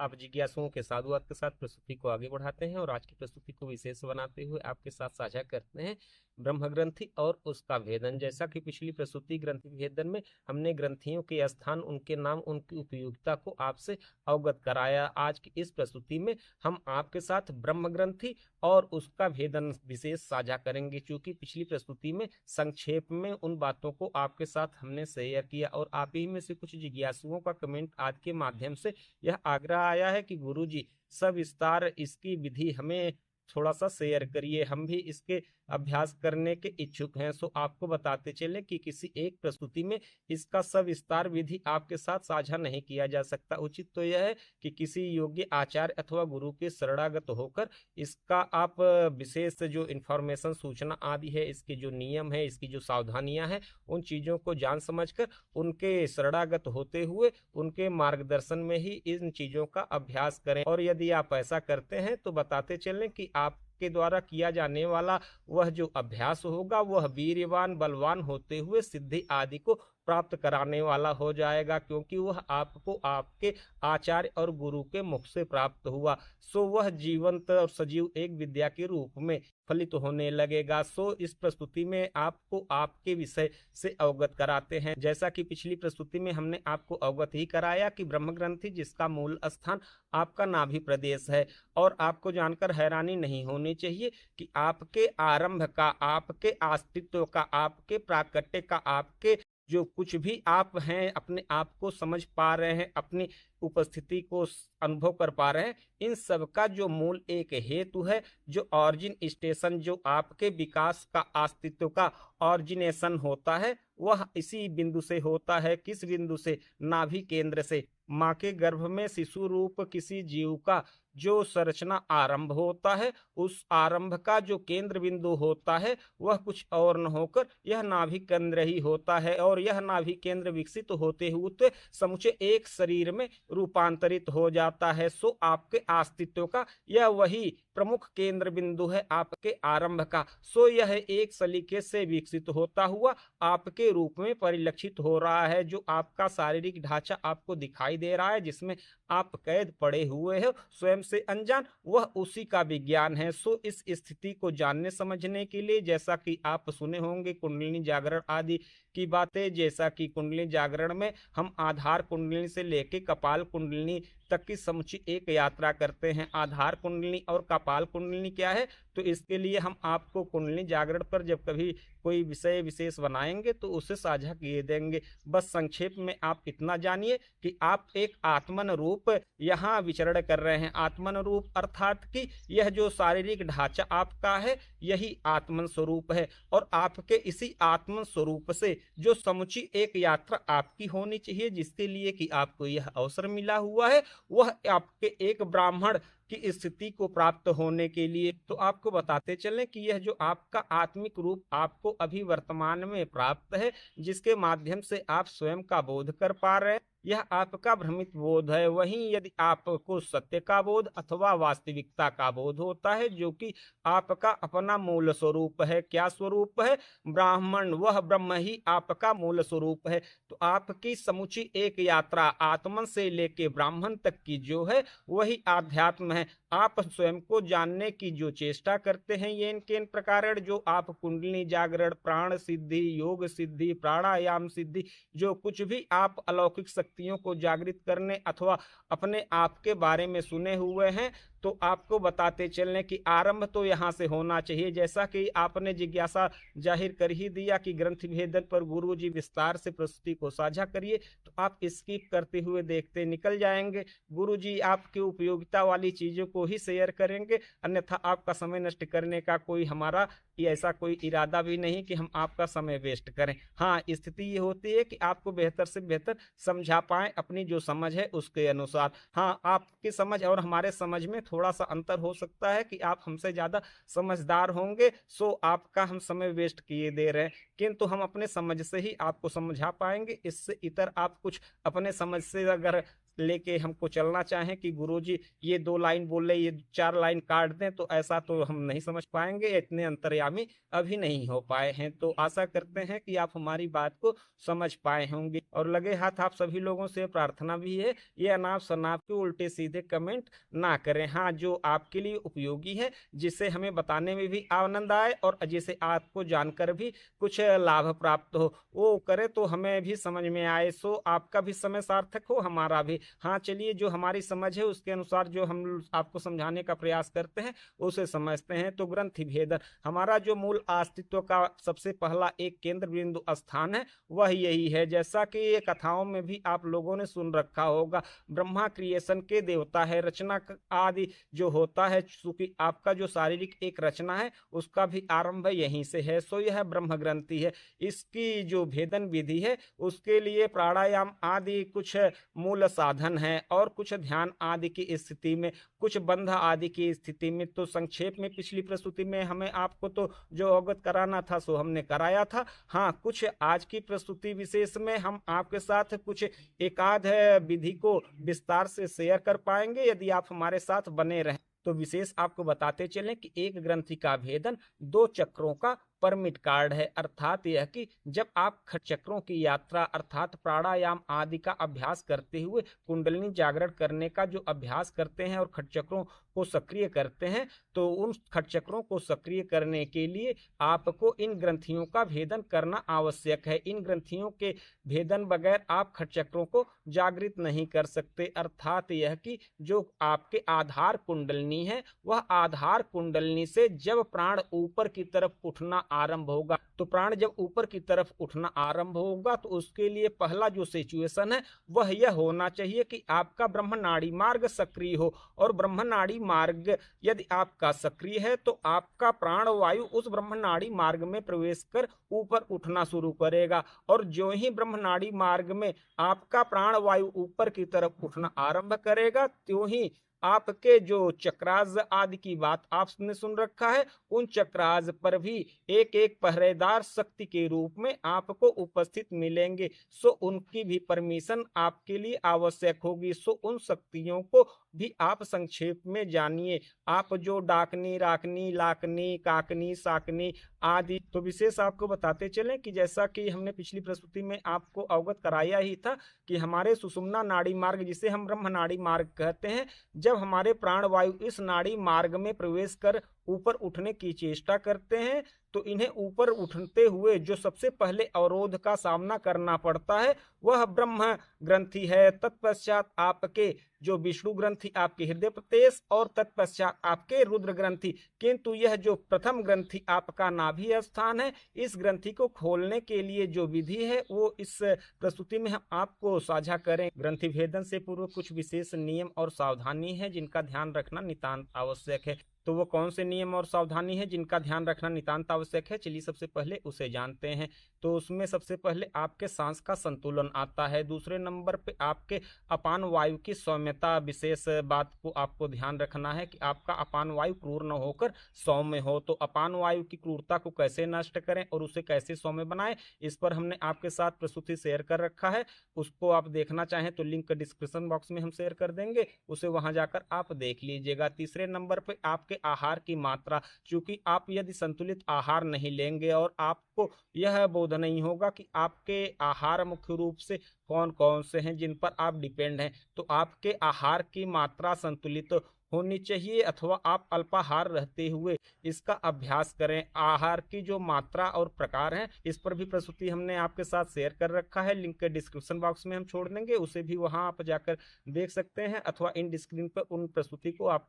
आप जिज्ञासुओं के साधुवाद के साथ प्रस्तुति को आगे बढ़ाते हैं और आज की प्रस्तुति को विशेष बनाते हुए आपके साथ साझा करते हैं ब्रह्म ग्रंथि और उसका भेदन। जैसा कि पिछली प्रस्तुति ग्रंथि भेदन में हमने ग्रंथियों के स्थान, उनके नाम, उनकी उपयोगिता को आपसे अवगत कराया। आज की इस प्रस्तुति में हम आपके साथ ब्रह्म ग्रंथि और उसका भेदन विशेष साझा करेंगे। चूंकि पिछली प्रस्तुति में संक्षेप में उन बातों को आपके साथ हमने शेयर किया और आप ही में से कुछ जिज्ञासुओं का कमेंट आज के माध्यम से यह आग्रह आया है कि गुरुजी सविस्तार इसकी विधि हमें थोड़ा सा शेयर करिए, हम भी इसके अभ्यास करने के इच्छुक हैं। सो आपको बताते चले कि किसी एक प्रस्तुति में इसका सविस्तार विधि आपके साथ साझा नहीं किया जा सकता। उचित तो यह है कि किसी योग्य आचार्य अथवा गुरु के शरणागत होकर इसका आप विशेष जो इंफॉर्मेशन, सूचना आदि है, इसके जो नियम है, इसकी जो सावधानियां हैं, उन चीजों को जान समझकर उनके शरणागत होते हुए उनके मार्गदर्शन में ही इन चीजों का अभ्यास करें। और यदि आप ऐसा करते हैं तो बताते चलें कि आपके द्वारा किया जाने वाला वह जो अभ्यास होगा वह वीर्यवान, बलवान होते हुए सिद्धि आदि को प्राप्त कराने वाला हो जाएगा, क्योंकि वह आपको आपके आचार्य और गुरु के मुख से प्राप्त हुआ। सो वह जीवंत और सजीव एक विद्या के रूप में फलित होने लगेगा। सो इस प्रस्तुति में आपको आपके विषय से अवगत कराते हैं। जैसा कि पिछली प्रस्तुति में हमने आपको अवगत ही कराया कि ब्रह्म ग्रंथि जिसका मूल स्थान आपका नाभि प्रदेश है, और आपको जानकर हैरानी नहीं होनी चाहिए कि आपके आरंभ का, आपके अस्तित्व का, आपके प्राकट्य का, आपके जो कुछ भी आप हैं, अपने आप को समझ पा रहे हैं, अपनी उपस्थिति को अनुभव कर पा रहे हैं, इन सब का जो मूल एक हेतु है, जो ऑरिजिन स्टेशन, जो आपके विकास का, अस्तित्व का ऑरिजिनेशन होता है, वह इसी बिंदु से होता है। किस बिंदु से? नाभि केंद्र से। माँ के गर्भ में शिशु रूप किसी जीव का जो संरचना आरंभ होता है, उस आरंभ का जो केंद्र बिंदु होता है वह कुछ और न होकर यह नाभि केंद्र ही होता है। और यह नाभि केंद्र विकसित होते हुए समुचे एक शरीर में रूपांतरित हो जाता है। सो आपके अस्तित्व का यह वही प्रमुख केंद्र बिंदु है आपके आरंभ का। सो यह एक सलीके से विकसित होता हुआ आपके रूप में परिलक्षित हो रहा है। जो आपका शारीरिक ढांचा आपको दिखाई दे रहा है, जिसमें आप कैद पड़े हुए हो स्वयं से अनजान, वह उसी का विज्ञान है। सो इस स्थिति को जानने समझने के लिए, जैसा कि आप सुने होंगे कुंडलिनी जागरण आदि की बातें, जैसा कि कुंडलिनी जागरण में हम आधार कुंडलिनी से लेके कपाल कुंडलिनी तक की समुची एक यात्रा करते हैं। आधार कुंडलिनी और कपाल कुंडलिनी क्या है, तो इसके लिए हम आपको कुंडलिनी जागरण पर जब कभी कोई विषय विशेष बनाएंगे तो उसे साझा किए देंगे। बस संक्षेप में आप इतना जानिए कि आप एक आत्मन रूप यहाँ विचरण कर रहे हैं। आत्मन रूप अर्थात कि यह जो शारीरिक ढांचा आपका है यही आत्मन स्वरूप है, और आपके इसी आत्मन स्वरूप से जो समुची एक यात्रा आपकी होनी चाहिए, जिसके लिए कि आपको यह अवसर मिला हुआ है, वह आपके एक ब्राह्मण की स्थिति को प्राप्त होने के लिए। तो आपको बताते चलें कि यह जो आपका आत्मिक रूप आपको अभी वर्तमान में प्राप्त है, जिसके माध्यम से आप स्वयं का बोध कर पा रहे हैं, यह आपका भ्रमित बोध है। वहीं यदि आपको सत्य का बोध अथवा वास्तविकता का बोध होता है, जो कि आपका अपना मूल स्वरूप है। क्या स्वरूप है? ब्राह्मण, वह ब्रह्म ही आपका मूल स्वरूप है। तो आपकी समुची एक यात्रा आत्मन से लेके ब्राह्मण तक की जो है वही आध्यात्म है। आप स्वयं को जानने की जो चेष्टा करते हैं, ये इनके प्रकार जो आप कुंडलिनी जागरण, प्राण सिद्धि, योग सिद्धि, प्राणायाम सिद्धि, जो कुछ भी आप अलौकिक शक्तियों को जागृत करने अथवा अपने आप के बारे में सुने हुए हैं, तो आपको बताते चलने की आरंभ तो यहाँ से होना चाहिए। जैसा कि आपने जिज्ञासा जाहिर कर ही दिया कि ग्रंथ भेदन पर गुरु जी विस्तार से प्रस्तुति को साझा करिए, तो आप स्किप करते हुए देखते निकल जाएंगे। गुरु जी आपकी उपयोगिता वाली चीजों को ही शेयर करेंगे, अन्यथा आपका समय नष्ट करने का कोई हमारा ऐसा कोई इरादा भी नहीं कि हम आपका समय वेस्ट करें। हाँ, स्थिति ये होती है कि आपको बेहतर से बेहतर समझा पाएं अपनी जो समझ है उसके अनुसार। हाँ, आपकी समझ और हमारे समझ में थोड़ा सा अंतर हो सकता है कि आप हमसे ज्यादा समझदार होंगे, सो आपका हम समय वेस्ट किए दे रहे हैं, किंतु हम अपने समझ से ही आपको समझा पाएंगे। इससे इतर आप कुछ अपने समझ से अगर लेके हमको चलना चाहें कि गुरुजी ये 2 लाइन बोले, ये 4 लाइन काट दें, तो ऐसा तो हम नहीं समझ पाएंगे, इतने अंतर्यामी अभी नहीं हो पाए हैं। तो आशा करते हैं कि आप हमारी बात को समझ पाए होंगे। और लगे हाथ आप सभी लोगों से प्रार्थना भी है, ये अनाप शनाप के उल्टे सीधे कमेंट ना करें। हाँ, जो आपके लिए उपयोगी है, जिसे हमें बताने में भी आनंद आए और जिसे आपको जानकर भी कुछ लाभ प्राप्त हो, वो करे तो हमें भी समझ में आए, सो आपका भी समय सार्थक हो, हमारा भी। हाँ, चलिए, जो हमारी समझ है उसके अनुसार जो हम आपको समझाने का प्रयास करते हैं उसे समझते हैं। तो ग्रंथि भेदन हमारा जो मूल अस्तित्व का सबसे पहला एक केंद्र बिंदु स्थान है, वह यही है। जैसा कि ये कथाओं में भी आप लोगों ने सुन रखा होगा, ब्रह्मा क्रिएशन के देवता है, रचना आदि जो होता है, चूंकि आपका जो शारीरिक एक रचना है उसका भी आरंभ यहीं से है, सो यह ब्रह्म ग्रंथि है। इसकी जो भेदन विधि है उसके लिए प्राणायाम आदि कुछ मूल साधन है और कुछ ध्यान आदि की स्थिति में, कुछ बंध आदि की स्थिति में। तो संक्षेप में पिछली प्रस्तुति में हमें आपको तो जो अवगत कराना था सो हमने कराया था। हाँ, कुछ आज की प्रस्तुति विशेष में हम आपके साथ कुछ एकाध विधि को विस्तार से शेयर कर पाएंगे यदि आप हमारे साथ बने रहें। तो विशेष आपको बताते चलें कि एक ग्रंथि का भेदन 2 चक्रों का परमिट कार्ड है, अर्थात यह कि जब आप खट चक्रों की यात्रा अर्थात प्राणायाम आदि का अभ्यास करते हुए कुंडलिनी जागरण करने का जो अभ्यास करते हैं और खट चक्रों को सक्रिय करते हैं, तो उन खट चक्रों को सक्रिय करने के लिए आपको इन ग्रंथियों का भेदन करना आवश्यक है। इन ग्रंथियों के भेदन बगैर आप खट चक्रों को जागृत नहीं कर सकते, अर्थात यह कि जो आपके आधार कुंडलिनी है, वह आधार कुंडलिनी से जब प्राण ऊपर की तरफ उठना आरंभ होगा, तो प्राण जब ऊपर की तरफ उठना आरंभ होगा तो उसके लिए पहला जो सिचुएशन है वह यह होना चाहिए कि आपका ब्रह्मनाड़ी मार्ग सक्रिय हो। और ब्रह्मनाड़ी मार्ग यदि आपका सक्रिय है तो आपका प्राण वायु उस ब्रह्मनाड़ी मार्ग में प्रवेश कर ऊपर उठना शुरू करेगा, और जो ही ब्रह्मनाड़ी मार्ग में आपका प्राण वायु ऊपर की तरफ उठना आरंभ करेगा, त्यों ही आपके जो चक्रास आदि की बात आपने सुन रखा है, उन चक्रास पर भी एक एक पहरेदार शक्ति के रूप में आपको उपस्थित मिलेंगे। सो उनकी भी परमिशन आपके लिए आवश्यक होगी। सो उन शक्तियों को भी आप संक्षेप में जानिए। आप जो डाकनी, राकनी, लाकनी, काकनी, साकनी आदि, तो विशेष आपको बताते चलें कि जैसा कि हमने पिछली प्रस्तुति में आपको अवगत कराया ही था कि हमारे सुषुम्ना नाड़ी मार्ग, जिसे हम ब्रह्म नाड़ी मार्ग कहते हैं, जब हमारे प्राण वायु इस नाड़ी मार्ग में प्रवेश कर ऊपर उठने की चेष्टा करते हैं, तो इन्हें ऊपर उठते हुए जो सबसे पहले अवरोध का सामना करना पड़ता है वह ब्रह्म ग्रंथि है। तत्पश्चात आपके जो विष्णु ग्रंथि आपके हृदय प्रदेश, और तत्पश्चात आपके रुद्र ग्रंथि। किंतु यह जो प्रथम ग्रंथि आपका नाभि स्थान है, इस ग्रंथि को खोलने के लिए जो विधि है वो इस प्रस्तुति में हम आपको साझा करें। ग्रंथि भेदन से पूर्व कुछ विशेष नियम और सावधानी है जिनका ध्यान रखना नितांत आवश्यक है। तो वो कौन से नियम और सावधानी है जिनका ध्यान रखना नितांत आवश्यक है, चलिए सबसे पहले उसे जानते हैं। तो उसमें सबसे पहले आपके सांस का संतुलन आता है। दूसरे नंबर पे आपके अपान वायु की सौम्यता, विशेष बात को आपको ध्यान रखना है कि आपका अपान वायु क्रूर न होकर सौम्य हो। तो अपान वायु की क्रूरता को कैसे नष्ट करें और उसे कैसे सौम्य बनाएं, इस पर हमने आपके साथ प्रस्तुति शेयर कर रखा है। उसको आप देखना चाहें तो लिंक डिस्क्रिप्शन बॉक्स में हम शेयर कर देंगे, उसे वहां जाकर आप देख लीजिएगा। तीसरे नंबर पे आपके आहार की मात्रा, क्योंकि आप यदि संतुलित आहार नहीं लेंगे और आपको यह बोध नहीं होगा कि आपके आहार मुख्य रूप से कौन कौन से हैं जिन पर आप डिपेंड हैं, तो आपके आहार की मात्रा संतुलित होनी चाहिए, अथवा आप अल्पाहार रहते हुए इसका अभ्यास करें। आहार की जो मात्रा और प्रकार हैं इस पर भी प्रस्तुति हमने आपके साथ शेयर कर रखा है, लिंक डिस्क्रिप्शन बॉक्स में हम छोड़ देंगे, उसे भी वहां आप जाकर देख सकते हैं, अथवा इन स्क्रीन पर उन प्रस्तुति को आप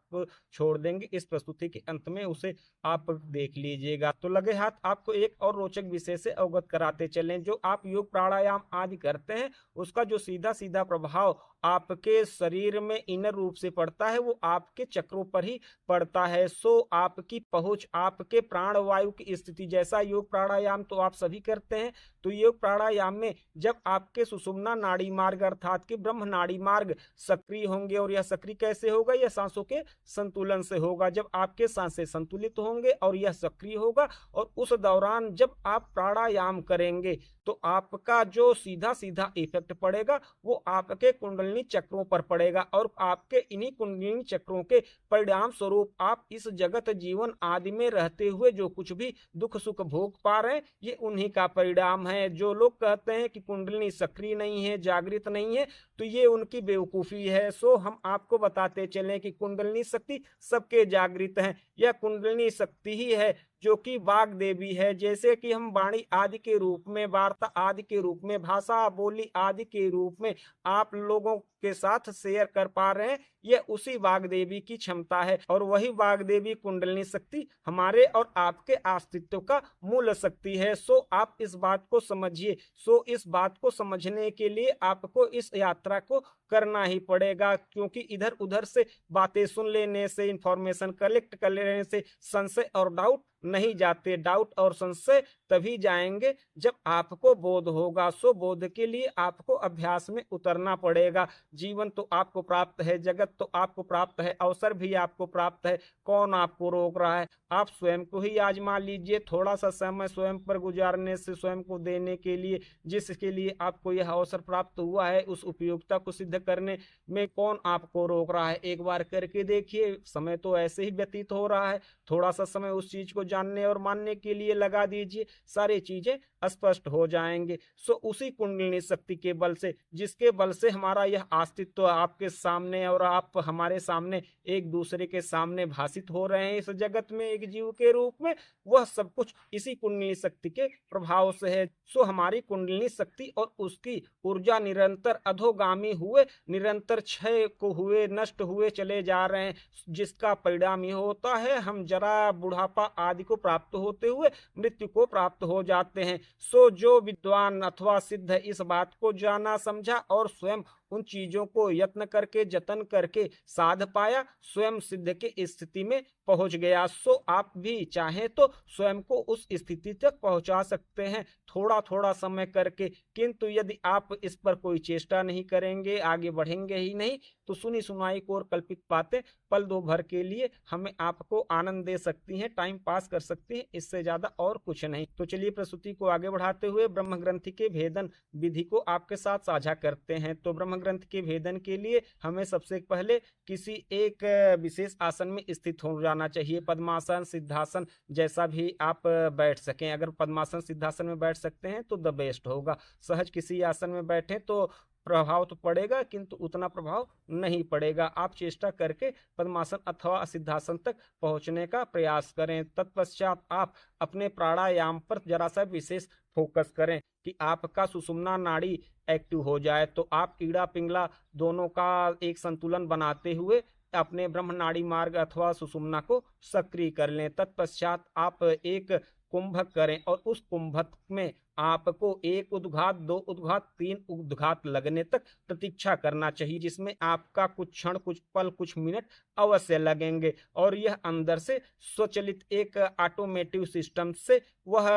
छोड़ देंगे, इस प्रस्तुति के अंत में उसे आप देख लीजिएगा। तो लगे हाथ आपको एक और रोचक विषय से अवगत कराते चलें। जो आप योग प्राणायाम आदि करते हैं उसका जो सीधा सीधा प्रभाव आपके शरीर में इनर रूप से पड़ता है वो आपके चक्रों पर ही पड़ता है। सो आपकी पहुंच, आपके प्राण वायु की स्थिति, जैसा योग प्राणायाम तो आप सभी करते हैं, तो योग प्राणायाम में जब आपके सुषुम्ना नाड़ी मार्ग अर्थात कि ब्रह्म नाड़ी मार्ग सक्रिय होंगे, और यह सक्रिय कैसे होगा, यह सांसों के संतुलन से होगा। जब आपके सांसें संतुलित होंगे और यह सक्रिय होगा, और उस दौरान जब आप प्राणायाम करेंगे तो आपका जो सीधा सीधा इफेक्ट पड़ेगा वो आपके कुंडलिनी कुंडलिनी चक्रों पर पड़ेगा और आपके इन्हीं कुंडलिनी चक्रों के परिणाम स्वरूप आप इस जगत जीवन आदि में रहते हुए जो कुछ भी दुख सुख भोग पा रहे हैं, ये उन्हीं का परिणाम है। जो लोग कहते हैं कि कुंडलिनी सक्रिय नहीं है, जागृत नहीं है, तो ये उनकी बेवकूफ़ी है। सो हम आपको बताते चलें कि कुंडलिनी शक्ति सबके जागृत हैं। यह कुंडलिनी शक्ति ही है जो कि वाग देवी है। जैसे कि हम वाणी आदि के रूप में, वार्ता आदि के रूप में, भाषा बोली आदि के रूप में आप लोगों के साथ शेयर कर पा रहे हैं, यह उसी वाग देवी की क्षमता है। और वही वाग देवी कुंडलिनी शक्ति हमारे और आपके अस्तित्व का मूल शक्ति है। सो आप इस बात को समझिए। सो इस बात को समझने के लिए आपको इस यात्रा को करना ही पड़ेगा, क्योंकि इधर उधर से बातें सुन लेने से, इंफॉर्मेशन कलेक्ट कर लेने से संशय और डाउट नहीं जाते। डाउट और संशय तभी जाएंगे जब आपको बोध होगा। सो बोध के लिए आपको अभ्यास में उतरना पड़ेगा। जीवन तो आपको प्राप्त है, जगत तो आपको प्राप्त है, अवसर भी आपको प्राप्त है। कौन आपको रोक रहा है? आप स्वयं को ही आजमा लीजिए। थोड़ा सा समय स्वयं पर गुजारने से, स्वयं को देने के लिए, जिसके लिए आपको यह अवसर प्राप्त हुआ है, उस उपयोगिता को सिद्ध करने में कौन आपको रोक रहा है? एक बार करके देखिए। समय तो ऐसे ही व्यतीत हो रहा है, थोड़ा सा समय उस चीज को जानने और मानने के लिए लगा दीजिए, सारी चीजें स्पष्ट हो जाएंगे। सो उसी कुंडलिनी शक्ति के बल से, जिसके बल से हमारा यह अस्तित्व आपके सामने और आप हमारे सामने, एक दूसरे के सामने भाषित हो रहे हैं इस जगत में एक जीव के रूप में, वह सब कुछ इसी कुंडलिनी शक्ति के प्रभाव से है। सो हमारी कुंडलिनी शक्ति और उसकी ऊर्जा निरंतर अधोगामी हुए, निरंतर क्षय को हुए, नष्ट हुए चले जा रहे हैं, जिसका परिणाम ये होता है हम जरा, बुढ़ापा आदि को प्राप्त होते हुए मृत्यु को प्राप्त हो जाते हैं। सो जो विद्वान अथवा सिद्ध इस बात को जाना समझा और स्वयं उन चीजों को यत्न करके, जतन करके साध पाया, स्वयं सिद्ध के स्थिति में पहुंच गया। सो आप भी चाहें तो स्वयं को उस स्थिति तक पहुंचा सकते हैं, थोड़ा थोड़ा समय करके। किंतु यदि आप इस पर कोई चेष्टा नहीं करेंगे, आगे बढ़ेंगे ही नहीं, तो सुनी सुनाई को और कल्पित बातें पल दो भर के लिए हमें आपको आनंद दे सकती हैं, टाइम पास कर सकती हैं, इससे ज्यादा और कुछ नहीं। तो चलिए प्रस्तुति को आगे बढ़ाते हुए ब्रह्म ग्रंथि के भेदन विधि को आपके साथ साझा करते हैं। तो ब्रह्म ग्रंथ के भेदन के लिए हमें सबसे पहले किसी एक विशेष आसन में स्थित हो जाना चाहिए। पद्मासन, सिद्धासन, जैसा भी आप बैठ सकें। अगर पद्मासन, सिद्धासन में बैठ सकते हैं तो द बेस्ट होगा। सहज किसी आसन में बैठे तो प्रभाव तो पड़ेगा, किंतु उतना प्रभाव नहीं पड़ेगा। आप चेष्टा करके पद्मासन अथवा सिद्धासन तक पहुंचने का प्रयास करें। तत्पश्चात आप अपने प्राणायाम पर जरा सा विशेष फोकस करें कि आपका सुषुम्ना नाड़ी एक्टिव हो जाए। तो आप ईड़ा पिंगला दोनों का एक संतुलन बनाते हुए अपने ब्रह्म नाड़ी मार्ग अथवा सुषुम्ना को सक्रिय कर लें। तत्पश्चात आप एक कुंभक करें और उस कुंभक में आपको एक उद्घात, दो उद्घात, तीन उद्घात लगने तक प्रतीक्षा करना चाहिए, जिसमें आपका कुछ क्षण, कुछ पल, कुछ मिनट अवश्य लगेंगे। और यह अंदर से स्वचलित एक ऑटोमेटिव सिस्टम से वह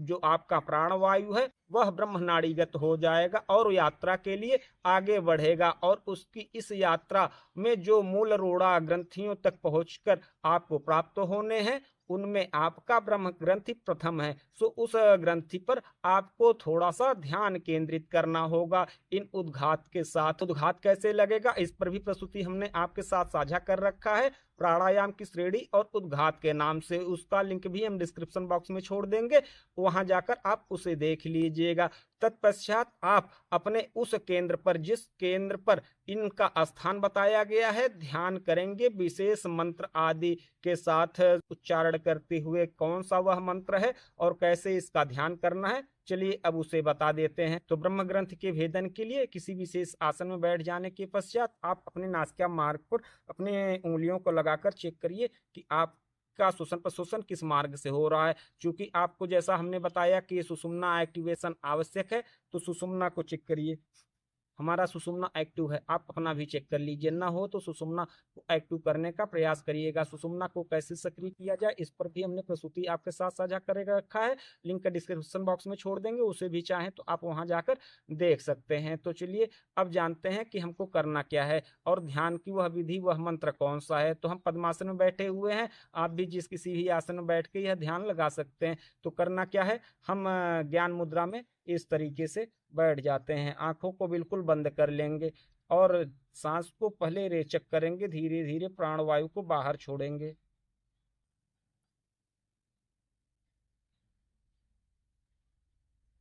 जो आपका प्राणवायु है वह ब्रह्म नाड़ीगत हो जाएगा और यात्रा के लिए आगे बढ़ेगा। और उसकी इस यात्रा में जो मूल रोड़ा ग्रंथियों तक पहुंचकर आपको प्राप्त होने हैं, उनमें आपका ब्रह्म ग्रंथि प्रथम है। सो उस ग्रंथि पर आपको थोड़ा सा ध्यान केंद्रित करना होगा इन उद्घात के साथ। उद्घात कैसे लगेगा, इस पर भी प्रस्तुति हमने आपके साथ साझा कर रखा है, प्राणायाम की श्रेणी और उद्घात के नाम से। उसका लिंक भी हम डिस्क्रिप्शन बॉक्स में छोड़ देंगे, वहां जाकर आप उसे देख लीजिएगा। तत्पश्चात आप अपने उस केंद्र पर, जिस केंद्र पर इनका स्थान बताया गया है, ध्यान करेंगे विशेष मंत्र आदि के साथ उच्चारण करते हुए। कौन सा वह मंत्र है और कैसे इसका ध्यान करना है, चलिए अब उसे बता देते हैं। तो ब्रह्म ग्रंथ के भेदन के लिए किसी विशेष आसन में बैठ जाने के पश्चात आप अपने नासिका मार्ग पर अपने उंगलियों को लगाकर चेक करिए कि आप का श्वसन प्रश्वसन किस मार्ग से हो रहा है। क्योंकि आपको जैसा हमने बताया कि सुषुम्ना एक्टिवेशन आवश्यक है, तो सुषुम्ना को चेक करिए। हमारा सुषुम्ना एक्टिव है, आप अपना भी चेक कर लीजिए। ना हो तो सुषुम्ना को एक्टिव करने का प्रयास करिएगा। सुषुम्ना को कैसे सक्रिय किया जाए, इस पर भी हमने प्रस्तुति आपके साथ साझा करेगा रखा है, लिंक डिस्क्रिप्शन बॉक्स में छोड़ देंगे, उसे भी चाहें तो आप वहां जाकर देख सकते हैं। तो चलिए अब जानते हैं कि हमको करना क्या है और ध्यान की वह विधि, वह मंत्र कौन सा है। तो हम पद्मासन में बैठे हुए हैं, आप भी जिस किसी भी आसन में बैठ के यह ध्यान लगा सकते हैं। तो करना क्या है, हम ज्ञान मुद्रा में इस तरीके से बैठ जाते हैं, आंखों को बिल्कुल बंद कर लेंगे। और सांस को पहले रेचक करेंगे, धीरे धीरे प्राणवायु को बाहर छोड़ेंगे।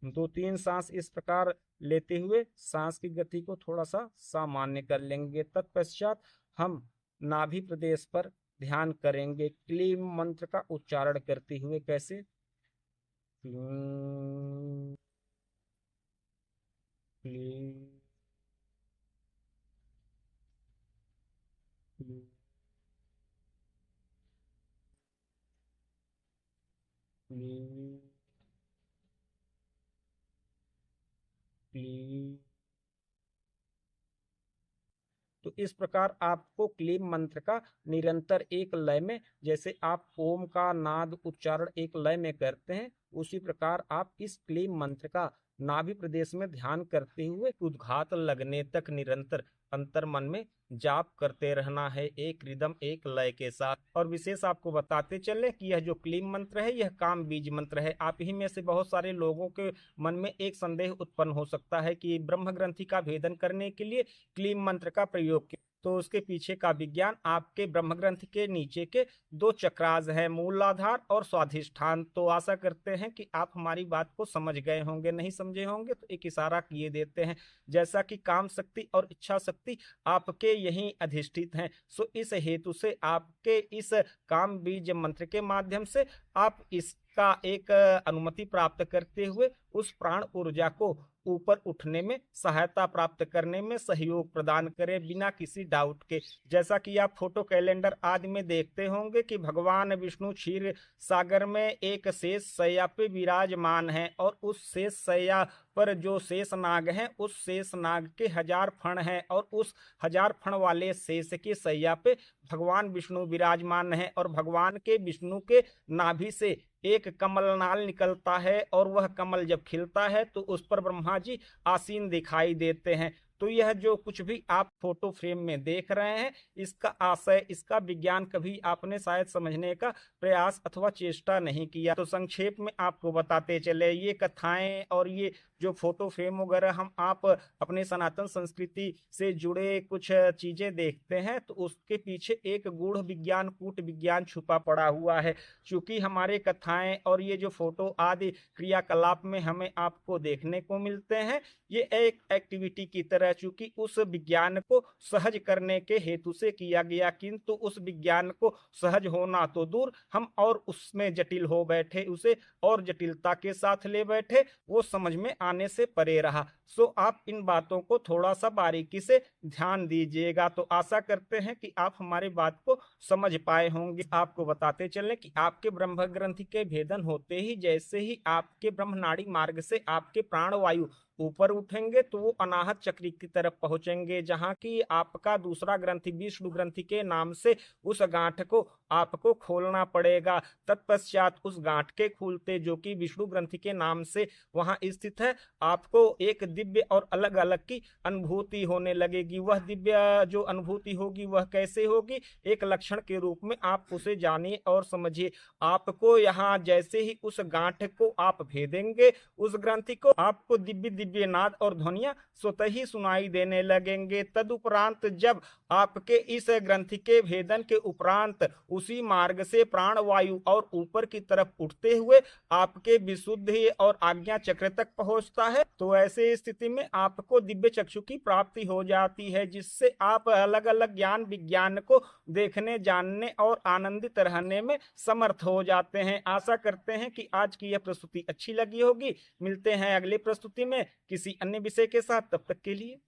दो तीन सांस इस प्रकार लेते हुए सांस की गति को थोड़ा सा सामान्य कर लेंगे। तत्पश्चात हम नाभि प्रदेश पर ध्यान करेंगे, क्लीम मंत्र का उच्चारण करते हुए। कैसे? क्लीम क्लीम क्लीम क्लीम क्लीम। तो इस प्रकार आपको क्लीम मंत्र का निरंतर एक लय में, जैसे आप ओम का नाद उच्चारण एक लय में करते हैं, उसी प्रकार आप इस क्लीम मंत्र का नाभि प्रदेश में ध्यान करते हुए उद्घात लगने तक निरंतर अंतर मन में जाप करते रहना है, एक रिदम एक लय के साथ। और विशेष आपको बताते चले कि यह जो क्लीम मंत्र है यह काम बीज मंत्र है। आप ही में से बहुत सारे लोगों के मन में एक संदेह उत्पन्न हो सकता है कि ब्रह्म ग्रंथि का भेदन करने के लिए क्लीम मंत्र का प्रयोग किया, तो उसके पीछे का विज्ञान आपके ब्रह्म ग्रंथ के नीचे के दो चक्रास है, मूलाधार और स्वाधिष्ठान। तो आशा करते हैं कि आप हमारी बात को समझ गए होंगे, नहीं समझे होंगे तो एक इशारा किए देते हैं। जैसा कि काम शक्ति और इच्छा शक्ति आपके यहीं अधिष्ठित हैं, सो इस हेतु से आपके इस काम बीज मंत्र के माध्यम से आप इसका एक अनुमति प्राप्त करते हुए उस प्राण ऊर्जा को ऊपर उठने में सहायता प्राप्त करने में सहयोग प्रदान करें बिना किसी डाउट के। जैसा कि आप फोटो कैलेंडर आदि में देखते होंगे कि भगवान विष्णु क्षीर सागर में एक शेष शैया पे विराजमान है, और उस शेष शैया पर जो शेष नाग है उस शेष नाग के 1000 फण हैं, और उस 1000 फण वाले शेष के शैया पे भगवान विष्णु विराजमान है। और भगवान के विष्णु के नाभि से एक कमलनाल निकलता है, और वह कमल जब खिलता है तो उस पर ब्रह्मा जी आसीन दिखाई देते हैं। तो यह जो कुछ भी आप फोटो फ्रेम में देख रहे हैं, इसका आशय, इसका विज्ञान कभी आपने शायद समझने का प्रयास अथवा चेष्टा नहीं किया। तो संक्षेप में आपको बताते चले, ये कथाएं और ये जो फोटो फ्रेम वगैरह हम आप अपने सनातन संस्कृति से जुड़े कुछ चीजें देखते हैं, तो उसके पीछे एक गूढ़ विज्ञान, कूट विज्ञान छुपा पड़ा हुआ है। चूंकि हमारे कथाएं और ये जो फोटो आदि क्रियाकलाप में हमें आपको देखने को मिलते हैं, ये एक एक्टिविटी की तरह, चूंकि उस विज्ञान को सहज करने के हेतु से किया गया, किंतु उस विज्ञान को सहज होना तो दूर, हम और उसमें जटिल हो बैठे, उसे और जटिलता के साथ ले बैठे, वो समझ में आने से परे रहा। सो आप इन बातों को थोड़ा सा बारीकी से ध्यान दीजिएगा। तो आशा करते हैं कि आप हमारी बात को समझ पाए होंगे। आपको बताते चलें कि आपके ब्रह्म ग्रंथि के भेदन होते ही जैसे ही आपके ब्रह्मनाड़ी मार्ग से आपके प्राणवायु ऊपर उठेंगे तो वो अनाहत चक्र की तरफ पहुंचेंगे, जहां की आपका दूसरा ग्रंथि विष्णु ग्रंथि के नाम से उस गांठ को आपको खोलना पड़ेगा। तत्पश्चात उस गांठ के खुलते, जो कि विष्णु ग्रंथि के नाम से वहां स्थित है, आपको एक दिव्य और अलग अलग की अनुभूति होने लगेगी। वह दिव्य जो अनुभूति होगी वह कैसे होगी, एक लक्षण के रूप में आप उसे जानिए और समझिए। आपको यहाँ जैसे ही उस गांठ को आप भेदेंगे, उस ग्रंथि को, आपको दिव्य दिव्य नाद और ध्वनियां स्वतः ही सुनाई देने लगेंगे। तदुपरांत जब आपके इस ग्रंथि के भेदन के उपरांत उसी मार्ग से प्राणवायु और ऊपर की तरफ उठते हुए आपके विशुद्धि और आज्ञा चक्र तक पहुंचता है, तो ऐसे स्थिति में आपको दिव्य चक्षु की प्राप्ति हो जाती है, जिससे आप अलग अलग ज्ञान विज्ञान को देखने, जानने और आनंदित रहने में समर्थ हो जाते हैं। आशा करते हैं कि आज की यह प्रस्तुति अच्छी लगी होगी। मिलते हैं अगली प्रस्तुति में किसी अन्य विषय के साथ, तब तक के लिए